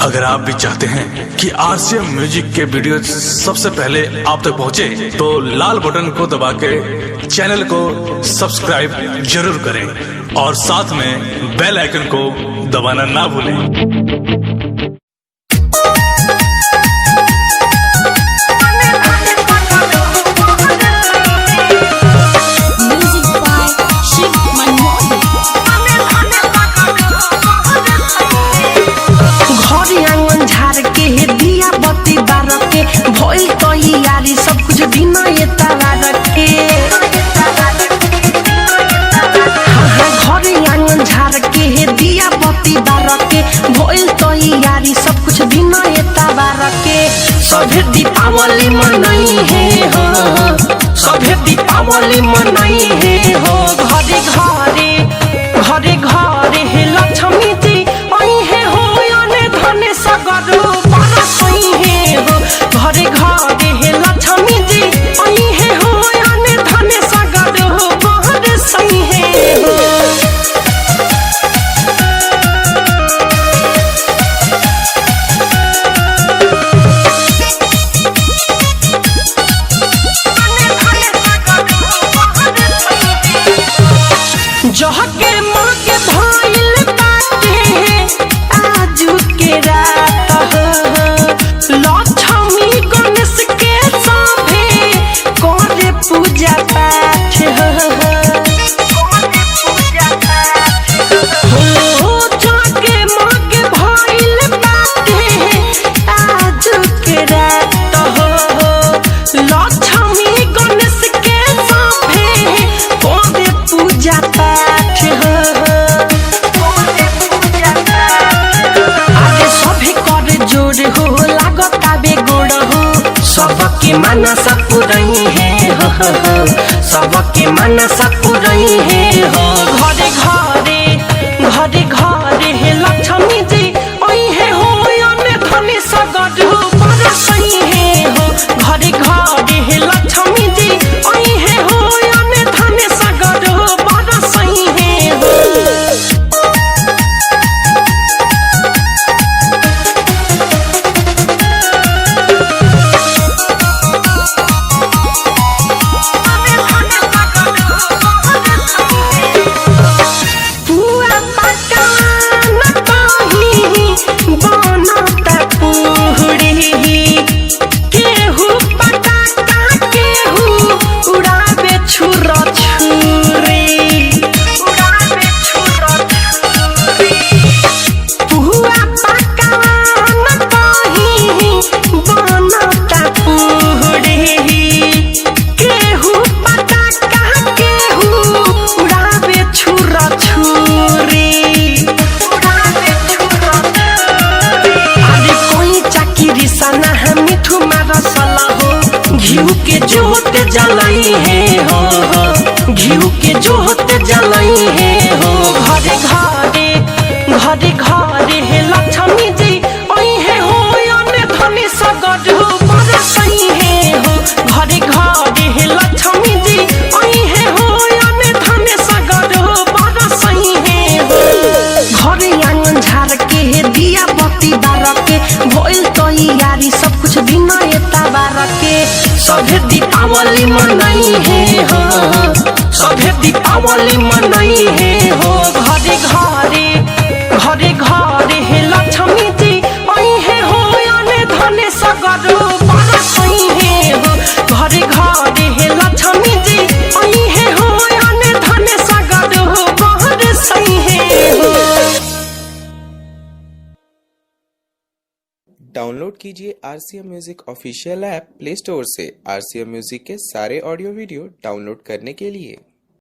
अगर आप भी चाहते हैं कि आरसीएम म्यूजिक के वीडियो सबसे पहले आप तक पहुंचे, तो लाल बटन को दबा के चैनल को सब्सक्राइब जरूर करें और साथ में बेल आइकन को दबाना ना भूलें। भइल तैयारी सब कुछ बिना ये तारा रखे घरे आंगन झाड़ के दिया बत्ती बार के भइल तैयारी सब कुछ बिना ये तारा रखे। सभे दीपावली मनाई है हो, सभे दीपावली मनाई है हो। घरे घरे घरे घरे हे लक्ष्मी जी आई है हो, अने धने सगरो बरसई है हो। घरे घरे हे लक्ष्मी जी आई है हो, अने धने सगरो बरसई है हो। जहके माँ के भइल बाटे आजू के रात हो, लक्ष्मी गणेश के सभे करे पूजा पाठ हो। जहके माँ के भइल बाटे आजू के रात हो, लक्ष्मी गणेश के सभे करे पूजा पाठ। सबके मन सब पुरई है हो, सबके मन सब पुरई है हो। घरे घरे घरे घरे हे लक्ष्मी जी आई है हो, अने धने सगरो बरसई है हो। घरे घरे हे लक्ष्मी जी आई है हो, अने धने सगरो बरसई है हो। घिउ के जोत जलाई है हो, घिउ के जोत जलाई है हो। घरे घरे घरे घरे हे लक्ष्मी जी आई है हो, अने धने सगरो बरसई है हो। घरे घरे हे लक्ष्मी जी आई है हो, अने धने सगरो बरसई है हो। घरे आंगन झाड़ के दिया बत्ती बार के भइल तैयारी सब कुछ बिना ये ताबार के। सभे दीपावली मनाई है हो, सभे दीपावली मनाई है हो। घरे घरे घरे घरे हे लक्ष्मी जी आई है हो, अने धने सगरो बरसई है हो। घरे घरे हे लक्ष्मी जी आई है हो, अने धने सगरो बरसई है हो। डाउनलोड कीजिए RCM music official app play store से। आरसीएम म्यूजिक के सारे ऑडियो वीडियो डाउनलोड करने के लिए